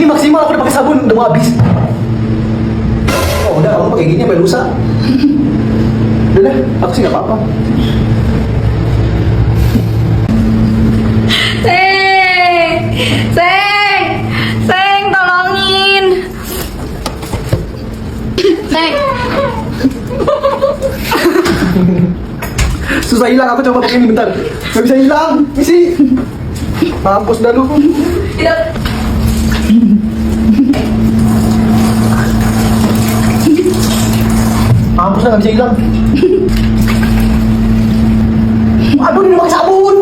Ini maksimal aku udah pakai sabun, udah mau habis. Oh udah, kamu pakai gini sampai lusa. Udah deh, aku sih nggak apa-apa. Seng, tolongin. Seng. Susah hilang, aku coba pakai ini bentar. Gak bisa hilang, misi. Mampus dah lu. Tidak. Mampus dah, gak bisa hilang. Aduh, ini pakai sabun.